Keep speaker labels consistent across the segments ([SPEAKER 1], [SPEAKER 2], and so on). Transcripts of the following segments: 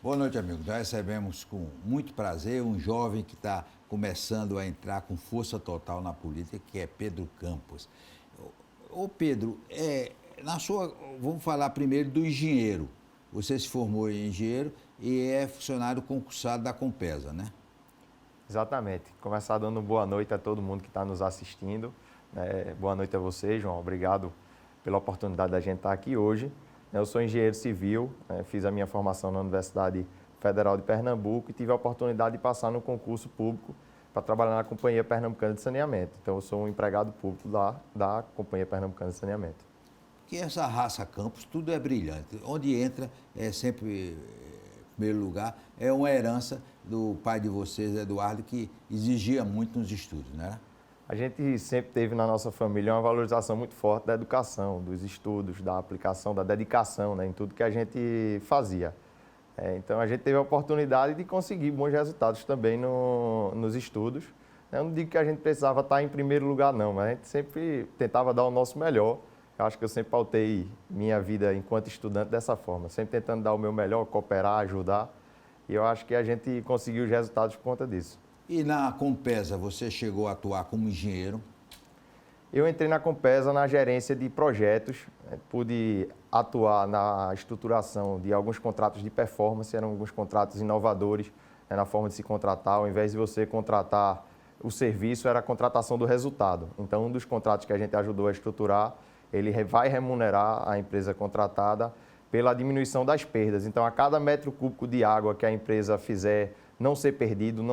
[SPEAKER 1] Boa noite, amigo. Nós recebemos com muito prazer um jovem que está começando a entrar com força total na política, que é Pedro Campos. Ô Pedro, vamos falar primeiro do engenheiro. Você se formou em engenheiro e é funcionário concursado da Compesa, né?
[SPEAKER 2] Exatamente. Começar dando boa noite a todo mundo que está nos assistindo. Boa noite a você, João. Obrigado pela oportunidade da gente estar aqui hoje. Eu sou engenheiro civil, fiz a minha formação na Universidade Federal de Pernambuco e tive a oportunidade de passar no concurso público para trabalhar na Companhia Pernambucana de Saneamento. Então, eu sou um empregado público da Companhia Pernambucana de Saneamento.
[SPEAKER 1] Que essa raça Campos, tudo é brilhante. Onde entra, é sempre, em primeiro lugar, é uma herança do pai de vocês, Eduardo, que exigia muito nos estudos, né?
[SPEAKER 2] A gente sempre teve na nossa família uma valorização muito forte da educação, dos estudos, da aplicação, da dedicação, né, em tudo que a gente fazia. Então, a gente teve a oportunidade de conseguir bons resultados também nos estudos. Eu não digo que a gente precisava estar em primeiro lugar, não, mas a gente sempre tentava dar o nosso melhor. Eu acho que eu sempre pautei minha vida enquanto estudante dessa forma, sempre tentando dar o meu melhor, cooperar, ajudar. E eu acho que a gente conseguiu os resultados por conta disso.
[SPEAKER 1] E na Compesa, você chegou a atuar como engenheiro?
[SPEAKER 2] Eu entrei na Compesa na gerência de projetos, pude atuar na estruturação de alguns contratos de performance, eram alguns contratos inovadores, na forma de se contratar, ao invés de você contratar o serviço, era a contratação do resultado. Então, um dos contratos que a gente ajudou a estruturar, ele vai remunerar a empresa contratada pela diminuição das perdas. Então, a cada metro cúbico de água que a empresa fizer não ser perdido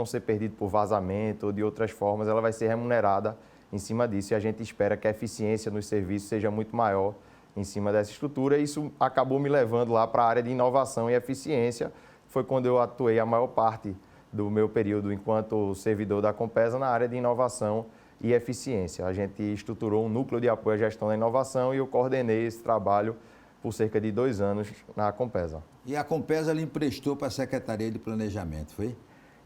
[SPEAKER 2] por vazamento ou de outras formas, ela vai ser remunerada em cima disso. E a gente espera que a eficiência nos serviços seja muito maior em cima dessa estrutura. E isso acabou me levando lá para a área de inovação e eficiência. Foi quando eu atuei a maior parte do meu período enquanto servidor da Compesa na área de inovação e eficiência. A gente estruturou um núcleo de apoio à gestão da inovação e eu coordenei esse trabalho por cerca de 2 anos na Compesa.
[SPEAKER 1] E a Compesa lhe emprestou para a Secretaria de Planejamento, foi?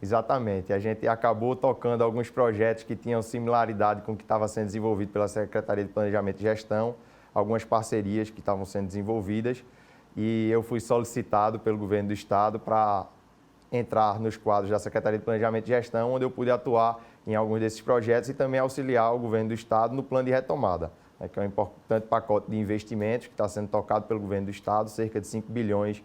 [SPEAKER 2] Exatamente. A gente acabou tocando alguns projetos que tinham similaridade com o que estava sendo desenvolvido pela Secretaria de Planejamento e Gestão, algumas parcerias que estavam sendo desenvolvidas, e eu fui solicitado pelo governo do Estado para entrar nos quadros da Secretaria de Planejamento e Gestão, onde eu pude atuar em alguns desses projetos e também auxiliar o governo do Estado no plano de retomada, que é um importante pacote de investimentos que está sendo tocado pelo governo do Estado, cerca de 5 bilhões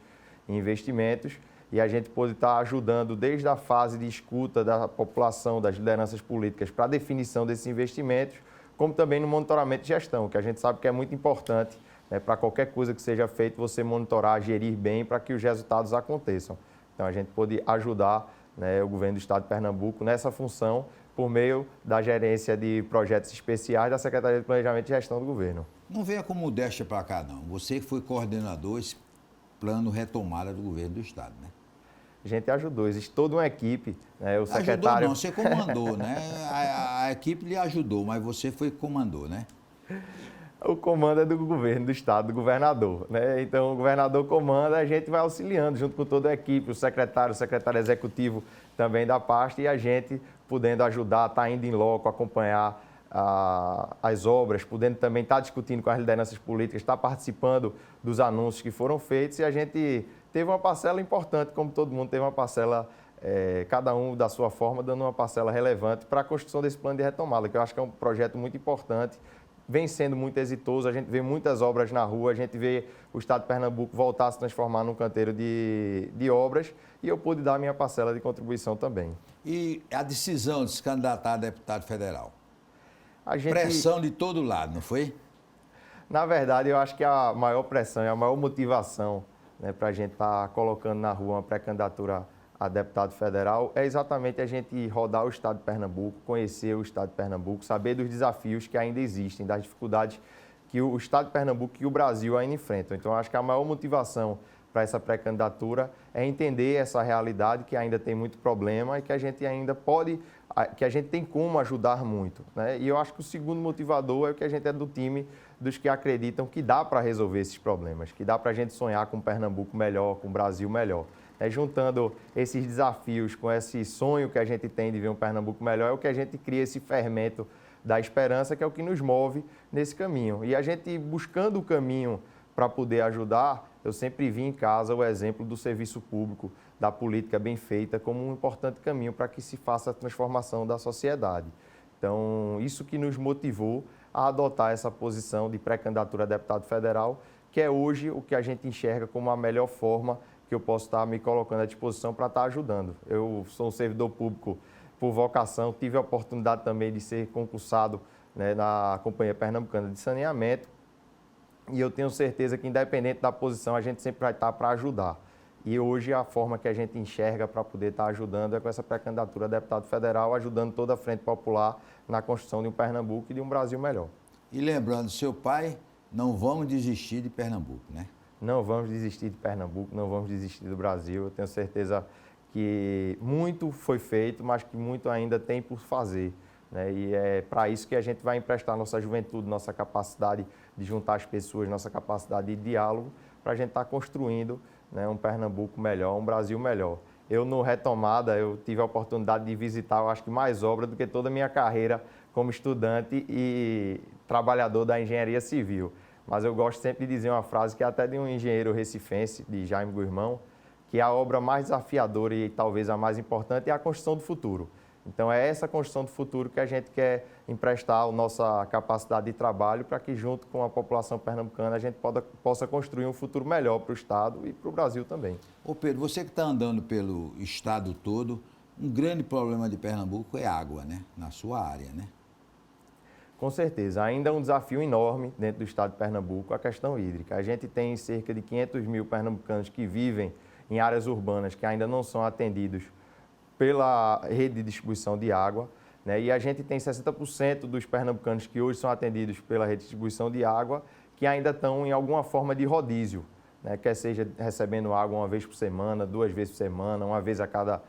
[SPEAKER 2] em investimentos, e a gente pôde estar ajudando desde a fase de escuta da população, das lideranças políticas para a definição desses investimentos, como também no monitoramento de gestão, que a gente sabe que é muito importante, para qualquer coisa que seja feita, você monitorar, gerir bem para que os resultados aconteçam. Então, a gente pôde ajudar o governo do Estado de Pernambuco nessa função por meio da gerência de projetos especiais da Secretaria de Planejamento e Gestão do governo.
[SPEAKER 1] Não venha com modéstia para cá, não. Você foi coordenador desse plano retomada do governo do Estado, né?
[SPEAKER 2] A gente ajudou, existe toda uma equipe, o secretário...
[SPEAKER 1] Ajudou não, você comandou, né? A equipe lhe ajudou, mas você foi que comandou, né?
[SPEAKER 2] O comando é do governo do Estado, do governador, né? Então, o governador comanda, a gente vai auxiliando junto com toda a equipe, o secretário executivo também da pasta e a gente podendo ajudar, tá indo em loco, acompanhar as obras, podendo também estar discutindo com as lideranças políticas, estar participando dos anúncios que foram feitos e a gente teve uma parcela importante, como todo mundo teve uma parcela, cada um da sua forma, dando uma parcela relevante para a construção desse plano de retomada, que eu acho que é um projeto muito importante, vem sendo muito exitoso, a gente vê muitas obras na rua, a gente vê o Estado de Pernambuco voltar a se transformar num canteiro de obras e eu pude dar a minha parcela de contribuição também.
[SPEAKER 1] E a decisão de se candidatar a deputado federal?
[SPEAKER 2] gente...
[SPEAKER 1] Pressão de todo lado, não foi?
[SPEAKER 2] Na verdade, eu acho que a maior pressão e a maior motivação para a gente estar colocando na rua uma pré-candidatura a deputado federal é exatamente a gente rodar o Estado de Pernambuco, conhecer o Estado de Pernambuco, saber dos desafios que ainda existem, das dificuldades que o Estado de Pernambuco e o Brasil ainda enfrentam. Então, acho que a maior motivação para essa pré-candidatura é entender essa realidade que ainda tem muito problema e que a gente ainda pode, que a gente tem como ajudar muito, né? E eu acho que o segundo motivador é que a gente é do time dos que acreditam que dá para resolver esses problemas, que dá para a gente sonhar com um Pernambuco melhor, com um Brasil melhor. Juntando esses desafios com esse sonho que a gente tem de ver um Pernambuco melhor, é o que a gente cria esse fermento da esperança, que é o que nos move nesse caminho. E a gente buscando o caminho para poder ajudar, eu sempre vi em casa o exemplo do serviço público, da política bem feita, como um importante caminho para que se faça a transformação da sociedade. Então, isso que nos motivou a adotar essa posição de pré-candidatura a deputado federal, que é hoje o que a gente enxerga como a melhor forma que eu posso estar me colocando à disposição para estar ajudando. Eu sou um servidor público por vocação, tive a oportunidade também de ser concursado, né, na Companhia Pernambucana de Saneamento, e eu tenho certeza que, independente da posição, a gente sempre vai estar para ajudar. E hoje a forma que a gente enxerga para poder estar ajudando é com essa pré-candidatura a deputado federal, ajudando toda a Frente Popular na construção de um Pernambuco e de um Brasil melhor.
[SPEAKER 1] E lembrando, seu pai, não vamos desistir de Pernambuco, né?
[SPEAKER 2] Não vamos desistir de Pernambuco, não vamos desistir do Brasil. Eu tenho certeza que muito foi feito, mas que muito ainda tem por fazer, né? E é para isso que a gente vai emprestar nossa juventude, nossa capacidade de juntar as pessoas, nossa capacidade de diálogo, para a gente estar construindo, né, um Pernambuco melhor, um Brasil melhor. Eu, no Retomada, eu tive a oportunidade de visitar, eu acho que mais obra do que toda a minha carreira como estudante e trabalhador da engenharia civil. Mas eu gosto sempre de dizer uma frase que é até de um engenheiro recifense, de Jaime Gurmão, que a obra mais desafiadora e talvez a mais importante é a construção do futuro. Então é essa construção do futuro que a gente quer emprestar a nossa capacidade de trabalho para que, junto com a população pernambucana, a gente possa construir um futuro melhor para o Estado e para o Brasil também.
[SPEAKER 1] Ô Pedro, você que está andando pelo Estado todo, um grande problema de Pernambuco é água, né? Na sua área, né?
[SPEAKER 2] Com certeza, ainda é um desafio enorme dentro do Estado de Pernambuco a questão hídrica. A gente tem cerca de 500 mil pernambucanos que vivem em áreas urbanas que ainda não são atendidos pela rede de distribuição de água, né? E a gente tem 60% dos pernambucanos que hoje são atendidos pela rede de distribuição de água que ainda estão em alguma forma de rodízio, né? Quer seja recebendo água uma vez por semana, 2 vezes por semana, uma vez a cada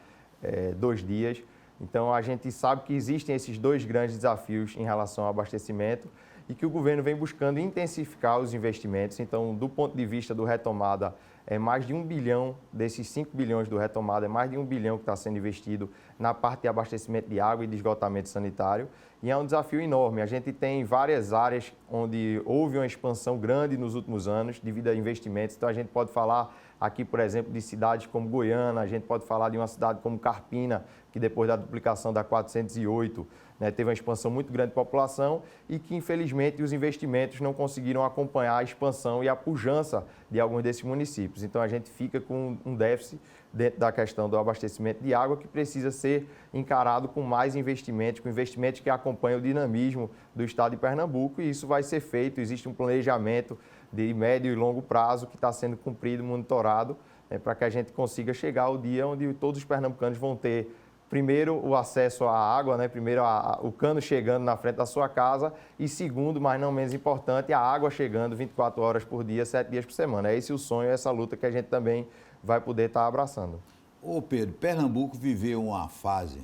[SPEAKER 2] 2 dias. Então, a gente sabe que existem esses 2 grandes desafios em relação ao abastecimento e que o governo vem buscando intensificar os investimentos. Então, do ponto de vista do Retomada, é mais de 1 bilhão, desses 5 bilhões do Retomada, é mais de 1 bilhão que está sendo investido na parte de abastecimento de água e de esgotamento sanitário. E é um desafio enorme. A gente tem várias áreas onde houve uma expansão grande nos últimos anos devido a investimentos. Então, a gente pode falar aqui, por exemplo, de cidades como Goiânia, a gente pode falar de uma cidade como Carpina, que depois da duplicação da 408, né, teve uma expansão muito grande de população e que, infelizmente, os investimentos não conseguiram acompanhar a expansão e a pujança de alguns desses municípios. Então, a gente fica com um déficit dentro da questão do abastecimento de água que precisa ser encarado com mais investimentos, com investimentos que acompanham o dinamismo do Estado de Pernambuco, e isso vai ser feito. Existe um planejamento de médio e longo prazo que está sendo cumprido, monitorado, né, para que a gente consiga chegar ao dia onde todos os pernambucanos vão ter, primeiro, o acesso à água, né? Primeiro, o cano chegando na frente da sua casa e, segundo, mas não menos importante, a água chegando 24 horas por dia, 7 dias por semana. É esse o sonho, essa luta que a gente também vai poder estar abraçando.
[SPEAKER 1] Ô Pedro, Pernambuco viveu uma fase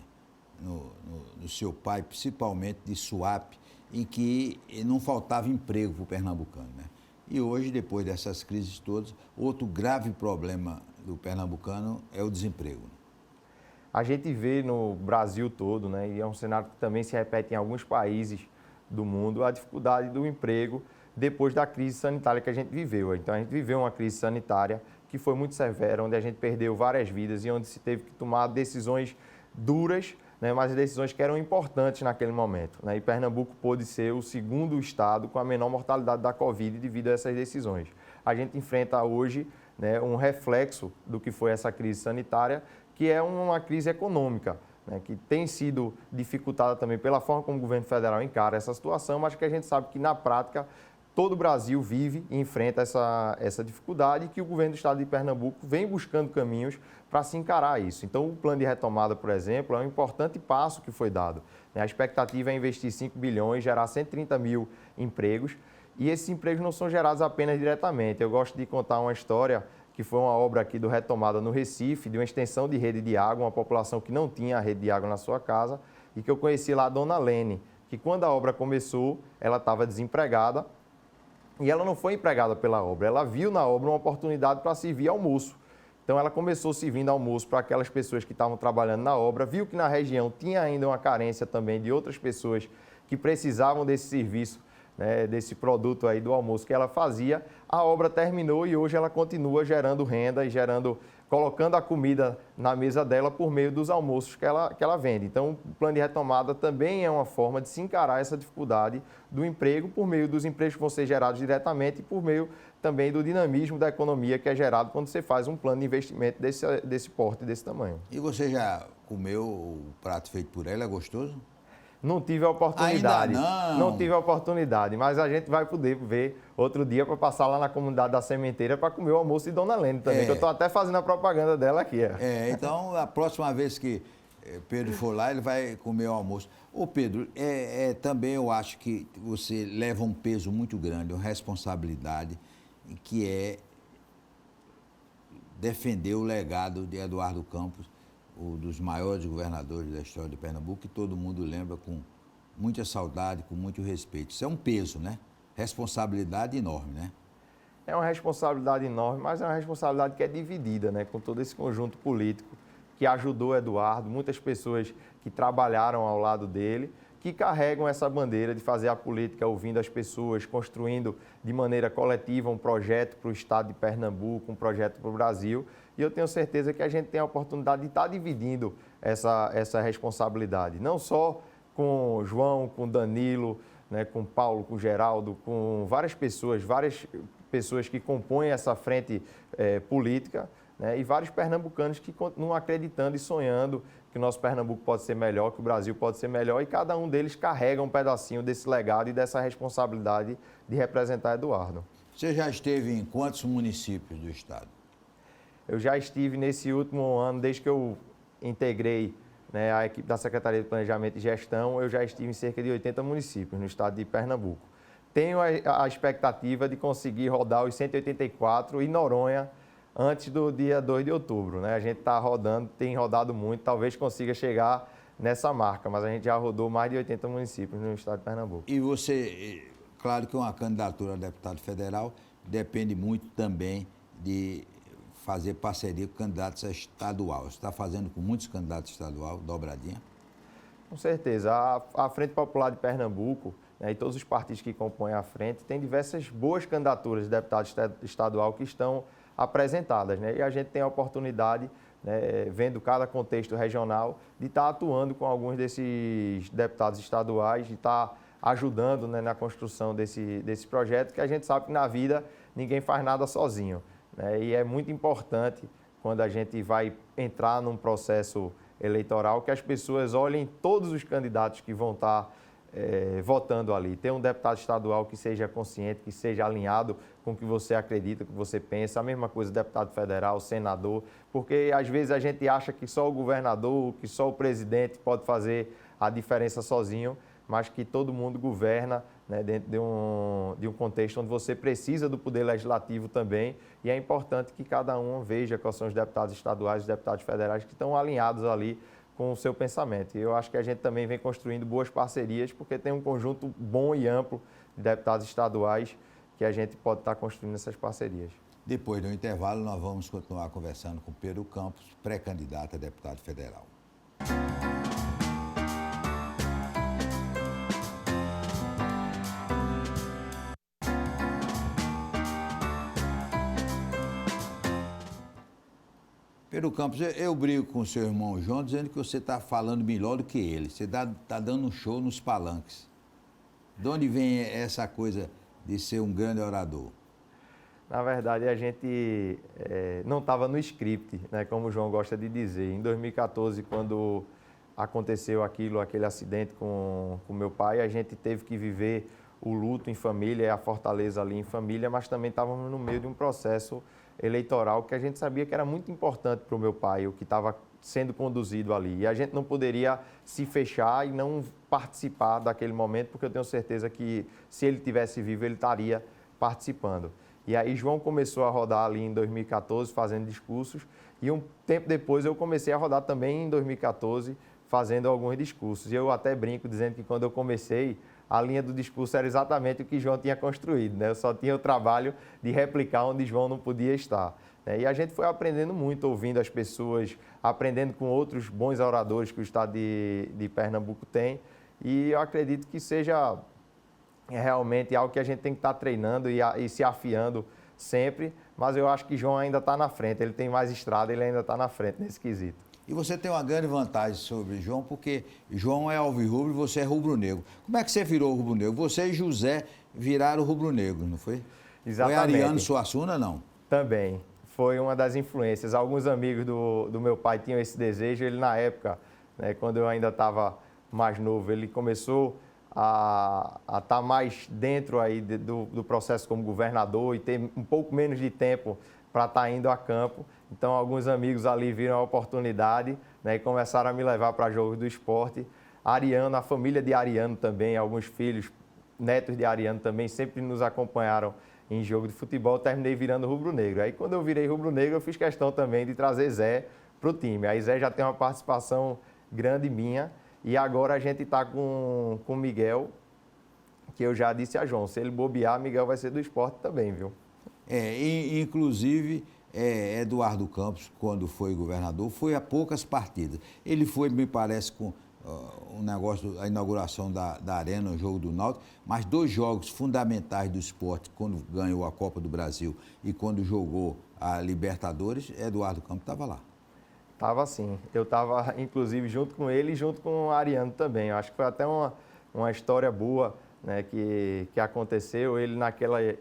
[SPEAKER 1] no seu pai, principalmente de Suape, em que não faltava emprego para o pernambucano, né? E hoje, depois dessas crises todas, outro grave problema do pernambucano é o desemprego.
[SPEAKER 2] A gente vê no Brasil todo, né, e é um cenário que também se repete em alguns países do mundo, a dificuldade do emprego depois da crise sanitária que a gente viveu. Então, a gente viveu uma crise sanitária que foi muito severa, onde a gente perdeu várias vidas e onde se teve que tomar decisões duras, né, mas decisões que eram importantes naquele momento, né? E Pernambuco pôde ser o segundo estado com a menor mortalidade da Covid devido a essas decisões. A gente enfrenta hoje, né, um reflexo do que foi essa crise sanitária, que é uma crise econômica, né, que tem sido dificultada também pela forma como o governo federal encara essa situação, mas que a gente sabe que, na prática, todo o Brasil vive e enfrenta essa dificuldade e que o governo do estado de Pernambuco vem buscando caminhos para se encarar isso. Então, o plano de retomada, por exemplo, é um importante passo que foi dado, né? A expectativa é investir 5 bilhões, gerar 130 mil empregos, e esses empregos não são gerados apenas diretamente. Eu gosto de contar uma história que foi uma obra aqui do Retomada no Recife, de uma extensão de rede de água, uma população que não tinha rede de água na sua casa, e que eu conheci lá a dona Lene, que quando a obra começou, ela estava desempregada, e ela não foi empregada pela obra, ela viu na obra uma oportunidade para servir almoço. Então, ela começou servindo almoço para aquelas pessoas que estavam trabalhando na obra, viu que na região tinha ainda uma carência também de outras pessoas que precisavam desse serviço né, desse produto aí do almoço que ela fazia, a obra terminou e hoje ela continua gerando renda e colocando a comida na mesa dela por meio dos almoços que ela vende. Então, o plano de retomada também é uma forma de se encarar essa dificuldade do emprego por meio dos empregos que vão ser gerados diretamente e por meio também do dinamismo da economia que é gerado quando você faz um plano de investimento desse porte, desse tamanho.
[SPEAKER 1] E você já comeu o prato feito por ela? É gostoso?
[SPEAKER 2] Não tive a oportunidade.
[SPEAKER 1] Ainda não?
[SPEAKER 2] Não tive a oportunidade, mas a gente vai poder ver outro dia para passar lá na comunidade da Sementeira para comer o almoço de Dona Lene também, que eu estou até fazendo a propaganda dela aqui.
[SPEAKER 1] Então a próxima vez que Pedro for lá, ele vai comer o almoço. Ô Pedro, também eu acho que você leva um peso muito grande, uma responsabilidade, que é defender o legado de Eduardo Campos, um dos maiores governadores da história de Pernambuco, que todo mundo lembra com muita saudade, com muito respeito. Isso é um peso, né? Responsabilidade enorme, né?
[SPEAKER 2] É uma responsabilidade enorme, mas é uma responsabilidade que é dividida, né? Com todo esse conjunto político que ajudou Eduardo, muitas pessoas que trabalharam ao lado dele, que carregam essa bandeira de fazer a política ouvindo as pessoas, construindo de maneira coletiva um projeto para o estado de Pernambuco, um projeto para o Brasil. E eu tenho certeza que a gente tem a oportunidade de estar dividindo essa responsabilidade, não só com o João, com o Danilo, né, com o Paulo, com o Geraldo, com várias pessoas que compõem essa frente política, né, e vários pernambucanos que continuam acreditando e sonhando que o nosso Pernambuco pode ser melhor, que o Brasil pode ser melhor, e cada um deles carrega um pedacinho desse legado e dessa responsabilidade de representar Eduardo.
[SPEAKER 1] Você já esteve em quantos municípios do estado?
[SPEAKER 2] Eu já estive nesse último ano, desde que eu integrei, né, a equipe da Secretaria de Planejamento e Gestão, eu já estive em cerca de 80 municípios no estado de Pernambuco. Tenho a expectativa de conseguir rodar os 184 em Noronha antes do dia 2 de outubro. Né? A gente está rodando, tem rodado muito, talvez consiga chegar nessa marca, mas a gente já rodou mais de 80 municípios no estado de Pernambuco.
[SPEAKER 1] E você, claro que uma candidatura a deputado federal depende muito também de fazer parceria com candidatos a estadual. Você está fazendo com muitos candidatos estadual, dobradinha?
[SPEAKER 2] Com certeza. A Frente Popular de Pernambuco, né, e todos os partidos que compõem a frente, tem diversas boas candidaturas de deputado estadual que estão apresentadas. Né? E a gente tem a oportunidade, né, vendo cada contexto regional, de estar atuando com alguns desses deputados estaduais, de estar ajudando, né, na construção desse projeto, que a gente sabe que na vida ninguém faz nada sozinho. Né? E é muito importante, quando a gente vai entrar num processo eleitoral, que as pessoas olhem todos os candidatos que vão estar votando ali. Ter um deputado estadual que seja consciente, que seja alinhado com o que você acredita, com o que você pensa. A mesma coisa deputado federal, senador, porque às vezes a gente acha que só o governador, que só o presidente pode fazer a diferença sozinho, mas que todo mundo governa, né, dentro de um contexto onde você precisa do poder legislativo também, e é importante que cada um veja quais são os deputados estaduais e os deputados federais que estão alinhados ali com o seu pensamento. E eu acho que a gente também vem construindo boas parcerias, porque tem um conjunto bom e amplo de deputados estaduais que a gente pode estar construindo essas parcerias.
[SPEAKER 1] Depois do intervalo, nós vamos continuar conversando com Pedro Campos, pré-candidato a deputado federal. Pedro Campos, eu brigo com o seu irmão João dizendo que você está falando melhor do que ele. Você está dando um show nos palanques. De onde vem essa coisa de ser um grande orador?
[SPEAKER 2] Na verdade, a gente não estava no script, né, como o João gosta de dizer. Em 2014, quando aconteceu aquele acidente com meu pai, a gente teve que viver o luto em família, a fortaleza ali em família, mas também estávamos no meio de um processo eleitoral que a gente sabia que era muito importante para o meu pai, o que estava sendo conduzido ali. E a gente não poderia se fechar e não participar daquele momento, porque eu tenho certeza que se ele tivesse vivo, ele estaria participando. E aí João começou a rodar ali em 2014, fazendo discursos, e um tempo depois eu comecei a rodar também em 2014, fazendo alguns discursos. E eu até brinco dizendo que quando eu comecei, a linha do discurso era exatamente o que João tinha construído, né? Eu só tinha o trabalho de replicar onde João não podia estar. E a gente foi aprendendo muito, ouvindo as pessoas, aprendendo com outros bons oradores que o estado de Pernambuco tem. E eu acredito que seja é realmente algo que a gente tem que estar treinando e se afiando sempre, mas eu acho que João ainda está na frente, ele tem mais estrada, ele ainda está na frente nesse quesito.
[SPEAKER 1] E você tem uma grande vantagem sobre João, porque João é alvirrubro e você é rubro-negro. Como é que você virou rubro-negro? Você e José viraram rubro-negro, não foi?
[SPEAKER 2] Exatamente.
[SPEAKER 1] Foi Ariano Suassuna, não?
[SPEAKER 2] Também. Foi uma das influências. Alguns amigos do meu pai tinham esse desejo. Ele, na época, né, quando eu ainda estava mais novo, ele começou a estar mais dentro aí do processo como governador e ter um pouco menos de tempo para estar indo a campo. Então, alguns amigos ali viram a oportunidade, né, e começaram a me levar para jogos do esporte. Ariano, a família de Ariano também, alguns filhos, netos de Ariano também, sempre nos acompanharam em jogo de futebol. Terminei virando rubro-negro. Aí, quando eu virei rubro-negro, eu fiz questão também de trazer Zé para o time. Aí, Zé já tem uma participação grande minha. E agora a gente está com o Miguel, que eu já disse a João, se ele bobear, Miguel vai ser do esporte também, viu?
[SPEAKER 1] Inclusive, Eduardo Campos, quando foi governador, foi a poucas partidas. Ele foi, me parece, com um negócio, a inauguração da Arena, o jogo do Náutico, mas 2 jogos fundamentais do esporte, quando ganhou a Copa do Brasil e quando jogou a Libertadores, Eduardo Campos estava lá.
[SPEAKER 2] Estava sim. Eu estava, inclusive, junto com ele e junto com o Ariano também. Eu acho que foi até uma história boa, né, que aconteceu. Ele,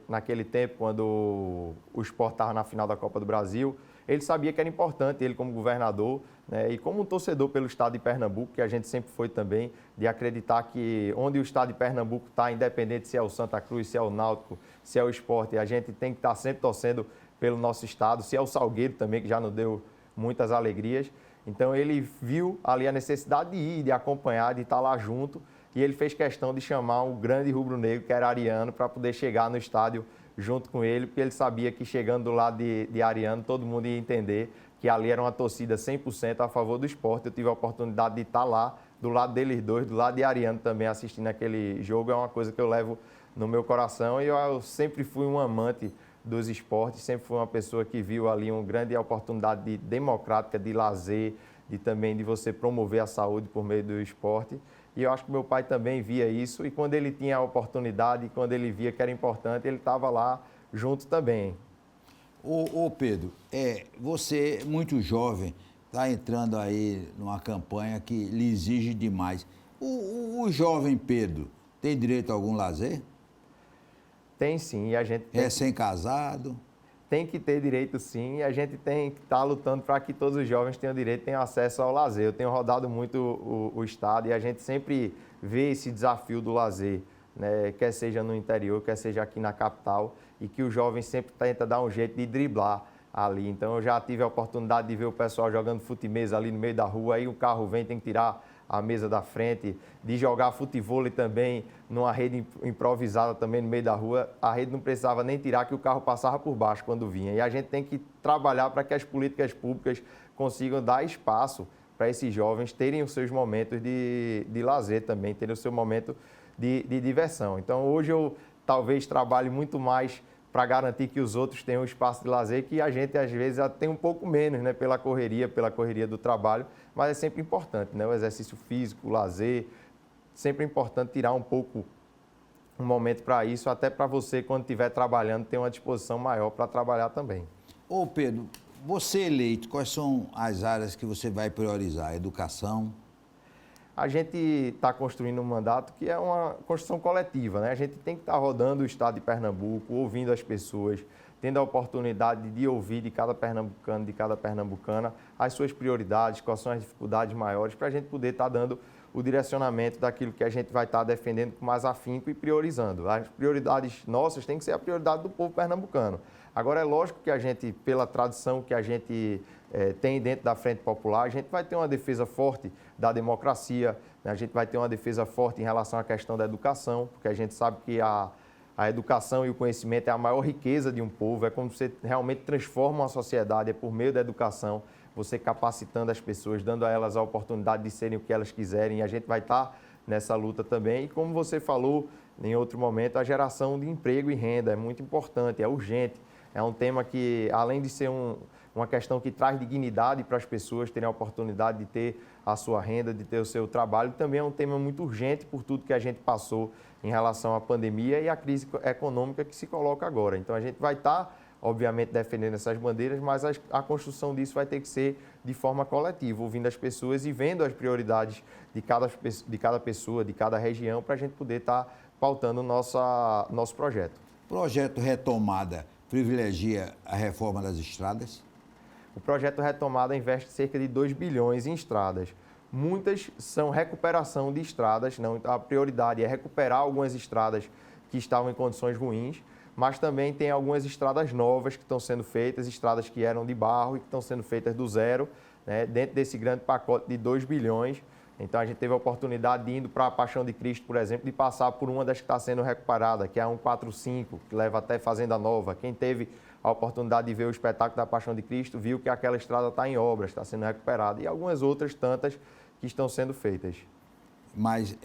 [SPEAKER 2] naquele tempo, quando o Sport estava na final da Copa do Brasil, ele sabia que era importante, ele como governador, né, e como um torcedor pelo estado de Pernambuco, que a gente sempre foi também, de acreditar que onde o estado de Pernambuco está, independente se é o Santa Cruz, se é o Náutico, se é o Sport, a gente tem que estar sempre torcendo pelo nosso estado, se é o Salgueiro também, que já nos deu muitas alegrias. Então ele viu ali a necessidade de ir, de acompanhar, de estar lá junto, e ele fez questão de chamar um grande rubro-negro, que era Ariano, para poder chegar no estádio junto com ele, porque ele sabia que chegando do lado de Ariano, todo mundo ia entender que ali era uma torcida 100% a favor do esporte. Eu tive a oportunidade de estar lá, do lado deles dois, do lado de Ariano também, assistindo aquele jogo. É uma coisa que eu levo no meu coração, e eu sempre fui um amante dos esportes, sempre fui uma pessoa que viu ali uma grande oportunidade democrática, de lazer, também de você promover a saúde por meio do esporte. E eu acho que meu pai também via isso, e quando ele tinha a oportunidade, quando ele via que era importante, ele estava lá junto também.
[SPEAKER 1] Ô Pedro, você, muito jovem, está entrando aí numa campanha que lhe exige demais. O jovem Pedro tem direito a algum lazer?
[SPEAKER 2] Tem sim, e a gente tem
[SPEAKER 1] Recém-casado?
[SPEAKER 2] Tem que ter direito sim, e a gente tem que estar lutando para que todos os jovens tenham direito, tenham acesso ao lazer. Eu tenho rodado muito o estado e a gente sempre vê esse desafio do lazer, né? Quer seja no interior, quer seja aqui na capital, e que o jovem sempre tenta dar um jeito de driblar ali. Então eu já tive a oportunidade de ver o pessoal jogando fute-mesa ali no meio da rua, aí o carro vem, tem que tirar a mesa da frente, de jogar futevôlei também numa rede improvisada também no meio da rua. A rede não precisava nem tirar, que o carro passava por baixo quando vinha. E a gente tem que trabalhar para que as políticas públicas consigam dar espaço para esses jovens terem os seus momentos de lazer também, terem o seu momento de diversão. Então hoje eu talvez trabalhe muito mais para garantir que os outros tenham um espaço de lazer, que a gente às vezes já tem um pouco menos, né, pela correria do trabalho, mas é sempre importante, né, o exercício físico, o lazer, sempre é importante tirar um momento para isso, até para você, quando estiver trabalhando, ter uma disposição maior para trabalhar também.
[SPEAKER 1] Ô Pedro, você eleito, quais são as áreas que você vai priorizar? Educação?
[SPEAKER 2] A gente está construindo um mandato que é uma construção coletiva, né? A gente tem que estar rodando o estado de Pernambuco, ouvindo as pessoas, tendo a oportunidade de ouvir de cada pernambucano, de cada pernambucana, as suas prioridades, quais são as dificuldades maiores, para a gente poder estar dando o direcionamento daquilo que a gente vai estar defendendo com mais afinco e priorizando. As prioridades nossas têm que ser a prioridade do povo pernambucano. Agora, é lógico que a gente, pela tradição que a gente tem dentro da Frente Popular, a gente vai ter uma defesa forte da democracia, né? A gente vai ter uma defesa forte em relação à questão da educação, porque a gente sabe que a educação e o conhecimento é a maior riqueza de um povo, é como você realmente transforma uma sociedade, é por meio da educação, você capacitando as pessoas, dando a elas a oportunidade de serem o que elas quiserem, e a gente vai estar nessa luta também. E como você falou em outro momento, a geração de emprego e renda é muito importante, é urgente. É um tema que, além de ser uma questão que traz dignidade para as pessoas terem a oportunidade de ter a sua renda, de ter o seu trabalho. Também é um tema muito urgente por tudo que a gente passou em relação à pandemia e à crise econômica que se coloca agora. Então, a gente vai estar, obviamente, defendendo essas bandeiras, mas a construção disso vai ter que ser de forma coletiva, ouvindo as pessoas e vendo as prioridades de cada pessoa, de cada região, para a gente poder estar pautando nosso projeto.
[SPEAKER 1] Projeto Retomada privilegia a reforma das estradas?
[SPEAKER 2] O projeto Retomada investe cerca de 2 bilhões em estradas. Muitas são recuperação de estradas, não, a prioridade é recuperar algumas estradas que estavam em condições ruins, mas também tem algumas estradas novas que estão sendo feitas, estradas que eram de barro e que estão sendo feitas do zero, né, dentro desse grande pacote de 2 bilhões. Então, a gente teve a oportunidade de, indo para a Paixão de Cristo, por exemplo, de passar por uma das que está sendo recuperada, que é a 145, que leva até Fazenda Nova. Quem teve a oportunidade de ver o espetáculo da Paixão de Cristo viu que aquela estrada está em obras, está sendo recuperada. E algumas outras tantas que estão sendo feitas.
[SPEAKER 1] Mas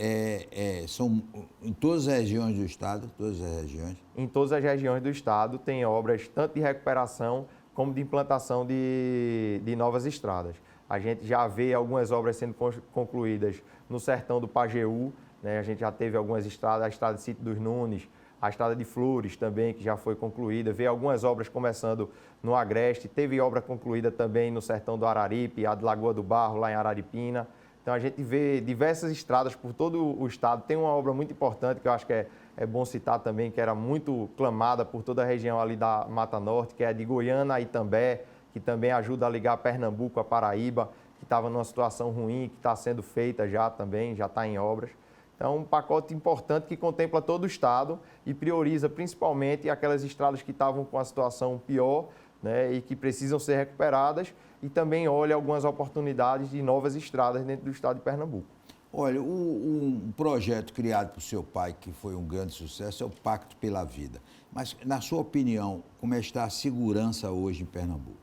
[SPEAKER 1] são em todas as regiões do estado, todas as regiões?
[SPEAKER 2] Em todas as regiões do estado tem obras tanto de recuperação como de implantação de novas estradas. A gente já vê algumas obras sendo concluídas no sertão do Pajeú, né? A gente já teve algumas estradas, a estrada de Sítio dos Nunes, a estrada de Flores também, que já foi concluída. Vê algumas obras começando no Agreste, teve obra concluída também no sertão do Araripe, a de Lagoa do Barro, lá em Araripina. Então, a gente vê diversas estradas por todo o estado. Tem uma obra muito importante que eu acho que é bom citar também, que era muito clamada por toda a região ali da Mata Norte, que é de Goiânia a Itambé, que também ajuda a ligar Pernambuco a Paraíba, que estava numa situação ruim, que está sendo feita já também, já está em obras. Então, um pacote importante que contempla todo o estado e prioriza principalmente aquelas estradas que estavam com a situação pior, né, e que precisam ser recuperadas, e também olha algumas oportunidades de novas estradas dentro do estado de Pernambuco.
[SPEAKER 1] Olha, um projeto criado por seu pai, que foi um grande sucesso, é o Pacto pela Vida. Mas, na sua opinião, como está a segurança hoje em Pernambuco?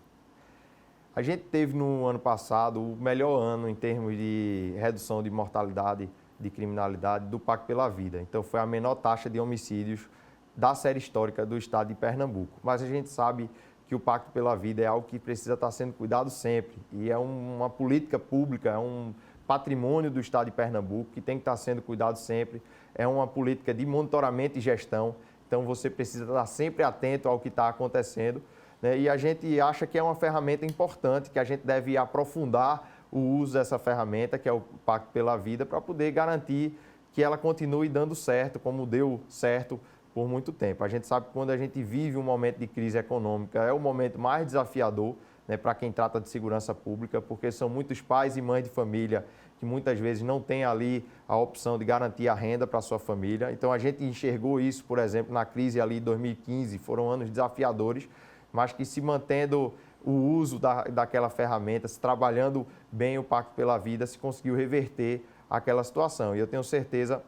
[SPEAKER 2] A gente teve no ano passado o melhor ano em termos de redução de mortalidade, de criminalidade do Pacto pela Vida. Então, foi a menor taxa de homicídios da série histórica do estado de Pernambuco. Mas a gente sabe que o Pacto pela Vida é algo que precisa estar sendo cuidado sempre. E é uma política pública, é um patrimônio do estado de Pernambuco que tem que estar sendo cuidado sempre. É uma política de monitoramento e gestão. Então, você precisa estar sempre atento ao que está acontecendo, né? E a gente acha que é uma ferramenta importante, que a gente deve aprofundar o uso dessa ferramenta, que é o Pacto pela Vida, para poder garantir que ela continue dando certo, como deu certo por muito tempo. A gente sabe que quando a gente vive um momento de crise econômica, é o momento mais desafiador, né, para quem trata de segurança pública, porque são muitos pais e mães de família que muitas vezes não têm ali a opção de garantir a renda para a sua família. Então, a gente enxergou isso, por exemplo, na crise ali de 2015, foram anos desafiadores, mas que, se mantendo o uso daquela ferramenta, se trabalhando bem o Pacto pela Vida, se conseguiu reverter aquela situação. E eu tenho certeza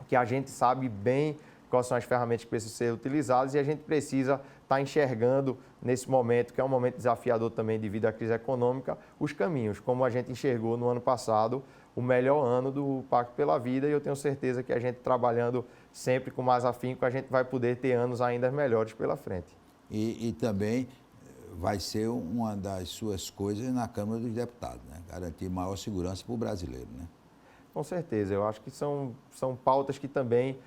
[SPEAKER 2] que a gente sabe bem quais são as ferramentas que precisam ser utilizadas e a gente precisa estar enxergando nesse momento, que é um momento desafiador também devido à crise econômica, os caminhos, como a gente enxergou no ano passado, o melhor ano do Pacto pela Vida, e eu tenho certeza que a gente trabalhando sempre com mais afinco, a gente vai poder ter anos ainda melhores pela frente.
[SPEAKER 1] E também vai ser uma das suas coisas na Câmara dos Deputados, né? Garantir maior segurança para o brasileiro, né?
[SPEAKER 2] Com certeza, eu acho que são pautas que também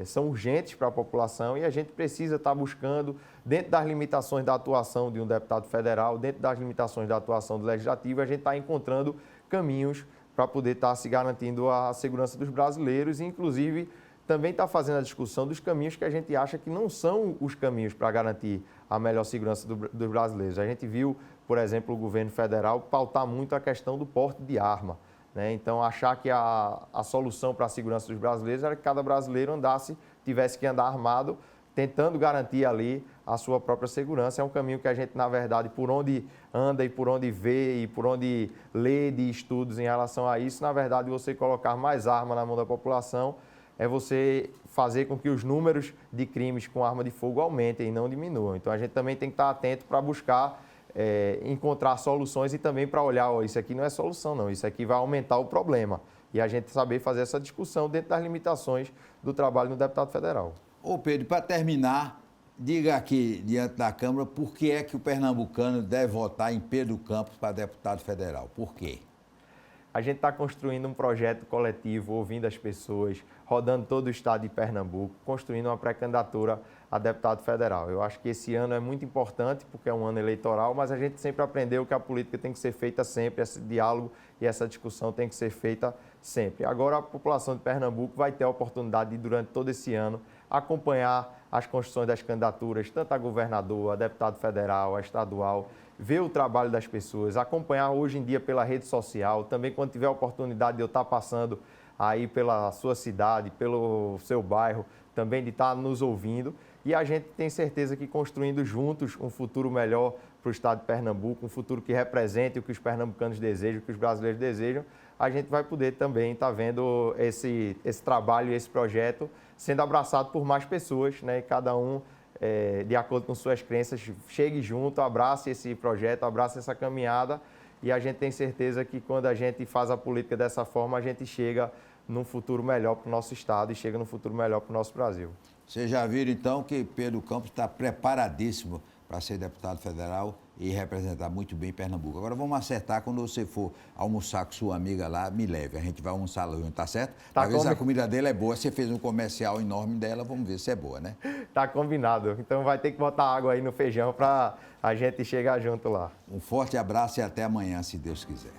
[SPEAKER 2] são urgentes para a população e a gente precisa estar buscando, dentro das limitações da atuação de um deputado federal, dentro das limitações da atuação do Legislativo, a gente está encontrando caminhos para poder estar se garantindo a segurança dos brasileiros e, inclusive, também está fazendo a discussão dos caminhos que a gente acha que não são os caminhos para garantir a melhor segurança dos brasileiros. A gente viu, por exemplo, o governo federal pautar muito a questão do porte de arma, né? Então, achar que a solução para a segurança dos brasileiros era que cada brasileiro tivesse que andar armado, tentando garantir ali a sua própria segurança. É um caminho que a gente, na verdade, por onde anda e por onde vê e por onde lê de estudos em relação a isso, na verdade, você colocar mais arma na mão da população é você fazer com que os números de crimes com arma de fogo aumentem e não diminuam. Então, a gente também tem que estar atento para buscar encontrar soluções e também para olhar, isso aqui não é solução não, isso aqui vai aumentar o problema. E a gente saber fazer essa discussão dentro das limitações do trabalho do deputado federal.
[SPEAKER 1] Ô Pedro, para terminar, Diga aqui, diante da Câmara, por que é que o pernambucano deve votar em Pedro Campos para deputado federal? Por quê?
[SPEAKER 2] A gente está construindo um projeto coletivo, ouvindo as pessoas, rodando todo o estado de Pernambuco, construindo uma pré-candidatura a deputado federal. Eu acho que esse ano é muito importante, porque é um ano eleitoral, mas a gente sempre aprendeu que a política tem que ser feita sempre, esse diálogo e essa discussão tem que ser feita sempre. Agora a população de Pernambuco vai ter a oportunidade de, durante todo esse ano, acompanhar as construções das candidaturas, tanto a governador, a deputado federal, a estadual, ver o trabalho das pessoas, acompanhar hoje em dia pela rede social, também quando tiver a oportunidade de eu estar passando aí pela sua cidade, pelo seu bairro, também de estar nos ouvindo. E a gente tem certeza que construindo juntos um futuro melhor para o estado de Pernambuco, um futuro que represente o que os pernambucanos desejam, o que os brasileiros desejam, a gente vai poder também estar vendo esse trabalho e esse projeto sendo abraçado por mais pessoas, né? E cada um, de acordo com suas crenças, chegue junto, abrace esse projeto, abrace essa caminhada e a gente tem certeza que quando a gente faz a política dessa forma, a gente chega num futuro melhor para o nosso estado e chega num futuro melhor para o nosso Brasil.
[SPEAKER 1] Vocês já viram, então, que Pedro Campos está preparadíssimo para ser deputado federal e representar muito bem Pernambuco. Agora vamos acertar, quando você for almoçar com sua amiga lá, me leve. A gente vai almoçar lá junto, tá certo? Talvez a comida dele é boa. Você fez um comercial enorme dela, vamos ver se é boa, né?
[SPEAKER 2] Tá combinado. Então vai ter que botar água aí no feijão para a gente chegar junto lá.
[SPEAKER 1] Um forte abraço e até amanhã, se Deus quiser.